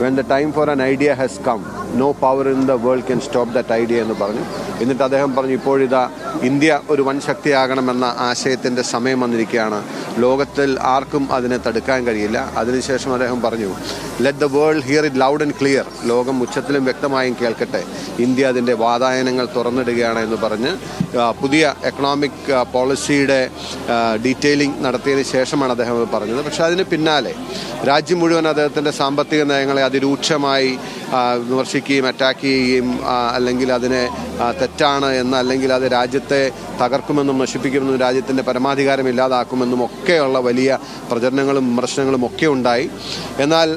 when the time for an idea has come, no power in the world can stop that idea എന്ന് പറഞ്ഞു. എന്നിട്ട് അദ്ദേഹം പറഞ്ഞു, ഇപ്പോഴിതാ ഇന്ത്യ ഒരു വൻ ശക്തിയാകണമെന്ന ആശയത്തിൻ്റെ സമയം വന്നിരിക്കുകയാണ്. ലോകത്തിൽ ആർക്കും അതിനെ തടുക്കാൻ കഴിയില്ല. അതിനുശേഷം അദ്ദേഹം പറഞ്ഞു, let the world here it loud and clear, ലോകം ഉച്ചത്തിലും വ്യക്തമായും കേൾക്കട്ടെ, ഇന്ത്യ അതിൻ്റെ വാതായനങ്ങൾ തുറന്നിടുകയാണ് എന്ന് പറഞ്ഞ് പുതിയ എക്കണോമിക് പോളിസിയുടെ ഡീറ്റെയിലിംഗ് നടത്തിയതിന് ശേഷമാണ് അദ്ദേഹം പറഞ്ഞത്. പക്ഷേ അതിന് പിന്നാലെ രാജ്യം മുഴുവൻ അദ്ദേഹത്തിൻ്റെ സാമ്പത്തിക നയങ്ങളെ അതിരൂക്ഷമായി വിമർശിക്കുകയും അറ്റാക്ക് ചെയ്യുകയും അല്ലെങ്കിൽ അതിനെ തെറ്റാണ് എന്ന്, അല്ലെങ്കിൽ അത് രാജ്യത്തെ തകർക്കുമെന്നും നശിപ്പിക്കുമെന്നും രാജ്യത്തിൻ്റെ പരമാധികാരം ഇല്ലാതാക്കുമെന്നും ഒക്കെയുള്ള വലിയ പ്രചരണങ്ങളും വിമർശനങ്ങളും ഒക്കെ ഉണ്ടായി. എന്നാൽ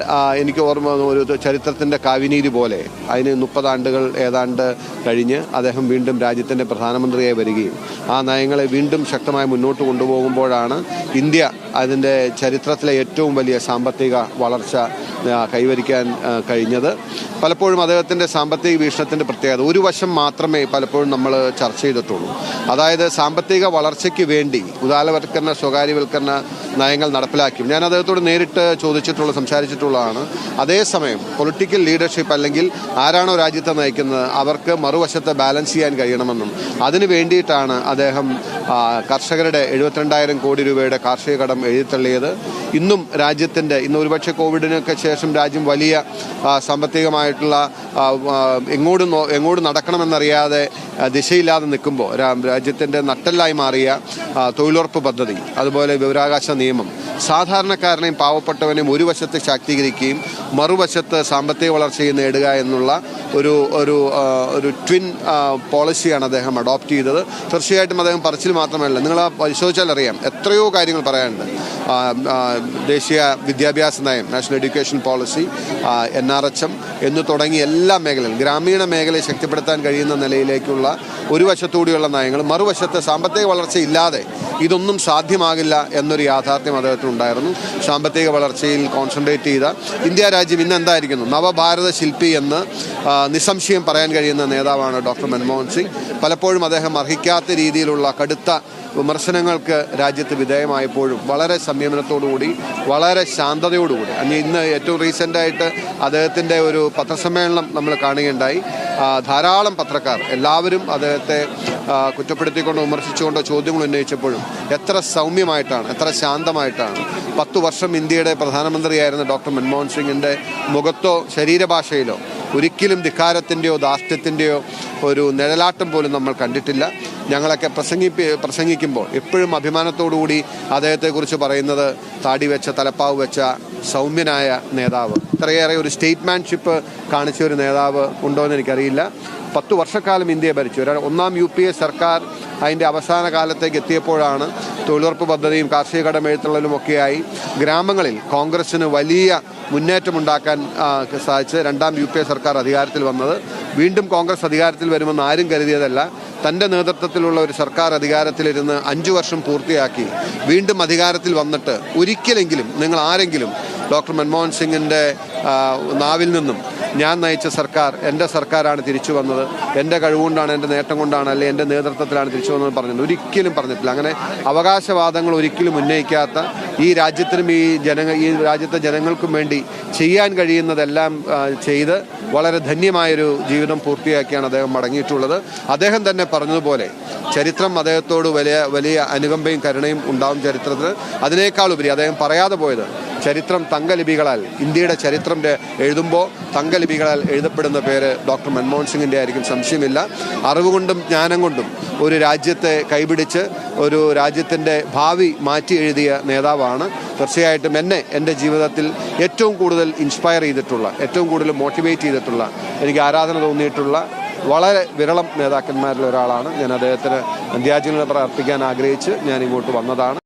എനിക്ക് ഓർമ്മ ഒരു ചരിത്രത്തിൻ്റെ കാവിനീതി പോലെ അതിന് 30 ആണ്ടുകൾ ഏതാണ്ട് കഴിഞ്ഞ് അദ്ദേഹം വീണ്ടും രാജ്യത്തിൻ്റെ പ്രധാനമന്ത്രിയായി വരികയും ആ നയങ്ങളെ വീണ്ടും ശക്തമായി മുന്നോട്ട് കൊണ്ടുപോകുമ്പോഴാണ് ഇന്ത്യ അതിൻ്റെ ചരിത്രത്തിലെ ഏറ്റവും വലിയ സാമ്പത്തിക വളർച്ച കൈവരിക്കാൻ കഴിഞ്ഞത്. പലപ്പോഴും അദ്ദേഹത്തിൻ്റെ സാമ്പത്തിക വീക്ഷണത്തിൻ്റെ പ്രത്യേകത ഒരു വശം മാത്രമേ പലപ്പോഴും നമ്മൾ ചർച്ച ചെയ്തിട്ടുള്ളൂ. അതായത് സാമ്പത്തിക വളർച്ചയ്ക്ക് വേണ്ടി ഉദാരവൽക്കരണ സ്വകാര്യവൽക്കരണ നയങ്ങൾ നടപ്പിലാക്കും. ഞാൻ അദ്ദേഹത്തോട് നേരിട്ട് സംസാരിച്ചിട്ടുള്ളതാണ്. അതേസമയം പൊളിറ്റിക്കൽ ലീഡർഷിപ്പ് അല്ലെങ്കിൽ ആരാണോ രാജ്യത്തെ നയിക്കുന്നത് അവർക്ക് മറുവശത്തെ ബാലൻസ് ചെയ്യാൻ കഴിയണമെന്നും അതിനു വേണ്ടിയിട്ടാണ് അദ്ദേഹം കർഷകരുടെ 72,000 കോടി രൂപയുടെ കാർഷിക കടം എഴുതിത്തള്ളിയത്. ഇന്നും രാജ്യത്തിൻ്റെ ഒരുപക്ഷെ കോവിഡിനൊക്കെ ശേഷം രാജ്യം വലിയ സാമ്പത്തികമായിട്ടുള്ള എങ്ങോട്ട് നടക്കണമെന്നറിയാതെ ദിശയില്ലാതെ നിൽക്കുമ്പോൾ രാജ്യത്തിൻ്റെ നട്ടെല്ലായി മാറിയ തൊഴിലുറപ്പ് പദ്ധതി, അതുപോലെ വിവരാവകാശ നിയമം സാധാരണക്കാരനെയും പാവപ്പെട്ടവനെയും ഒരു വശത്ത് ശാക്തീകരിക്കുകയും മറുവശത്ത് സാമ്പത്തിക വളർച്ചയെ നേടുക എന്നുള്ള ഒരു ട്വിൻ പോളിസിയാണ് അദ്ദേഹം അഡോപ്റ്റ് ചെയ്തത്. തീർച്ചയായിട്ടും അദ്ദേഹം പറച്ചിൽ മാത്രമല്ല, നിങ്ങൾ പരിശോധിച്ചാൽ അറിയാം എത്രയോ കാര്യങ്ങൾ പറയാനുണ്ട്. ദേശീയ വിദ്യാഭ്യാസ നയം, നാഷണൽ എഡ്യൂക്കേഷൻ പോളിസി, NRHM എന്ന് തുടങ്ങി എല്ലാ മേഖലകളും ഗ്രാമീണ മേഖലയെ ശക്തിപ്പെടുത്താൻ കഴിയുന്ന നിലയിലേക്കുള്ള ഒരു വശത്തുകൂടിയുള്ള നയങ്ങൾ, മറുവശത്ത് സാമ്പത്തിക വളർച്ച ഇല്ലാതെ ഇതൊന്നും സാധ്യമാകില്ല എന്നൊരു യാഥാർത്ഥ്യം അദ്ദേഹത്തിനുണ്ടായിരുന്നു. സാമ്പത്തിക വളർച്ചയിൽ കോൺസെൻട്രേറ്റ് ചെയ്ത ഇന്ത്യ രാജ്യം ഇന്ന് എന്തായിരിക്കുന്നു, നവഭാരത ശില്പി എന്ന് നിസ്സംശയം പറയാൻ കഴിയുന്ന നേതാവാണ് ഡോക്ടർ മൻമോഹൻ സിംഗ്. പലപ്പോഴും അദ്ദേഹം അർഹിക്കാത്ത രീതിയിലുള്ള കടുത്ത വിമർശനങ്ങൾക്ക് രാജ്യത്ത് വിധേയമായപ്പോഴും വളരെ സംയമനത്തോടുകൂടി വളരെ ശാന്തതയോടുകൂടി, ഇന്ന് ഏറ്റവും റീസെൻ്റായിട്ട് അദ്ദേഹത്തിൻ്റെ ഒരു പത്രസമ്മേളനം നമ്മൾ കാണുകയുണ്ടായി. ധാരാളം പത്രക്കാർ എല്ലാവരും അദ്ദേഹത്തെ കുറ്റപ്പെടുത്തിക്കൊണ്ടോ വിമർശിച്ചുകൊണ്ടോ ചോദ്യങ്ങൾ ഉന്നയിച്ചപ്പോഴും എത്ര സൗമ്യമായിട്ടാണ്, എത്ര ശാന്തമായിട്ടാണ് 10 വർഷം ഇന്ത്യയുടെ പ്രധാനമന്ത്രിയായിരുന്ന ഡോക്ടർ മൻമോഹൻ സിംഗിൻ്റെ മുഖത്തോ ശരീരഭാഷയിലോ ഒരിക്കലും ധിക്കാരത്തിൻ്റെയോ ധാർഷ്ട്യത്തിൻ്റെയോ ഒരു നിഴലാട്ടം പോലും നമ്മൾ കണ്ടിട്ടില്ല. ഞങ്ങളൊക്കെ പ്രസംഗിക്കുമ്പോൾ എപ്പോഴും അഭിമാനത്തോടുകൂടി അദ്ദേഹത്തെക്കുറിച്ച് പറയുന്നത് താടി വെച്ച തലപ്പാവ് വെച്ച സൗമ്യനായ നേതാവ്. ഇത്രയേറെ ഒരു സ്റ്റേറ്റ്മാൻഷിപ്പ് കാണിച്ച ഒരു നേതാവ് ഉണ്ടോ എന്ന് എനിക്കറിയില്ല. 10 വർഷക്കാലം ഇന്ത്യയെ ഭരിച്ചു. ഒന്നാം UPA സർക്കാർ അതിൻ്റെ അവസാന കാലത്തേക്ക് എത്തിയപ്പോഴാണ് തൊഴിലുറപ്പ് പദ്ധതിയും കാർഷിക കടമെഴുത്തുള്ളതിലുമൊക്കെയായി ഗ്രാമങ്ങളിൽ കോൺഗ്രസ്സിന് വലിയ മുന്നേറ്റമുണ്ടാക്കാൻ സാധിച്ച് രണ്ടാം UPA സർക്കാർ അധികാരത്തിൽ വന്നത്. വീണ്ടും കോൺഗ്രസ് അധികാരത്തിൽ വരുമെന്ന് ആരും കരുതിയതല്ല. തൻ്റെ നേതൃത്വത്തിലുള്ള ഒരു സർക്കാർ അധികാരത്തിലിരുന്ന് 5 വർഷം പൂർത്തിയാക്കി വീണ്ടും അധികാരത്തിൽ വന്നിട്ട് ഒരിക്കലെങ്കിലും നിങ്ങൾ ആരെങ്കിലും ഡോക്ടർ മൻമോഹൻ സിംഗിൻ്റെ നാവിൽ നിന്നും ഞാൻ നയിച്ച സർക്കാർ എൻ്റെ സർക്കാരാണ് തിരിച്ചു വന്നത്, എൻ്റെ കഴിവുകൊണ്ടാണ്, എൻ്റെ നേട്ടം കൊണ്ടാണ്, അല്ലെങ്കിൽ എൻ്റെ നേതൃത്വത്തിലാണ് തിരിച്ചു വന്നത് പറഞ്ഞത് ഒരിക്കലും പറഞ്ഞിട്ടില്ല. അങ്ങനെ അവകാശവാദങ്ങൾ ഒരിക്കലും ഉന്നയിക്കാത്ത ഈ രാജ്യത്തിനും ഈ രാജ്യത്തെ ജനങ്ങൾക്കും വേണ്ടി ചെയ്യാൻ കഴിയുന്നതെല്ലാം ചെയ്ത് വളരെ ധന്യമായൊരു ജീവിതം പൂർത്തിയാക്കിയാണ് അദ്ദേഹം മടങ്ങിയിട്ടുള്ളത്. അദ്ദേഹം തന്നെ പറഞ്ഞതുപോലെ ചരിത്രം അദ്ദേഹത്തോട് വലിയ അനുകമ്പയും കരുണയും ഉണ്ടാവും ചരിത്രത്തിന്. അതിനേക്കാളുപരി അദ്ദേഹം പറയാതെ പോയത് ചരിത്രം തങ്കലിപികളാൽ, ഇന്ത്യയുടെ ചരിത്രം എഴുതുമ്പോൾ തങ്കലിപികളാൽ എഴുതപ്പെടുന്ന പേര് ഡോക്ടർ മൻമോഹൻ സിംഗിൻ്റെ ആയിരിക്കും, സംശയമില്ല. അറിവുകൊണ്ടും ജ്ഞാനം കൊണ്ടും ഒരു രാജ്യത്തെ കൈപിടിച്ച് ഒരു രാജ്യത്തിൻ്റെ ഭാവി മാറ്റി എഴുതിയ നേതാവാണ്. തീർച്ചയായിട്ടും എൻ്റെ ജീവിതത്തിൽ ഏറ്റവും കൂടുതൽ ഇൻസ്പയർ ചെയ്തിട്ടുള്ള, ഏറ്റവും കൂടുതൽ മോട്ടിവേറ്റ് ചെയ്തിട്ടുള്ള, എനിക്ക് ആരാധന തോന്നിയിട്ടുള്ള വളരെ വിരളം നേതാക്കന്മാരിൽ ഒരാളാണ്. ഞാൻ അദ്ദേഹത്തിന് അന്ത്യാഞ്ജലികൾ അർപ്പിക്കാൻ ആഗ്രഹിച്ച് ഞാൻ ഇങ്ങോട്ട് വന്നതാണ്.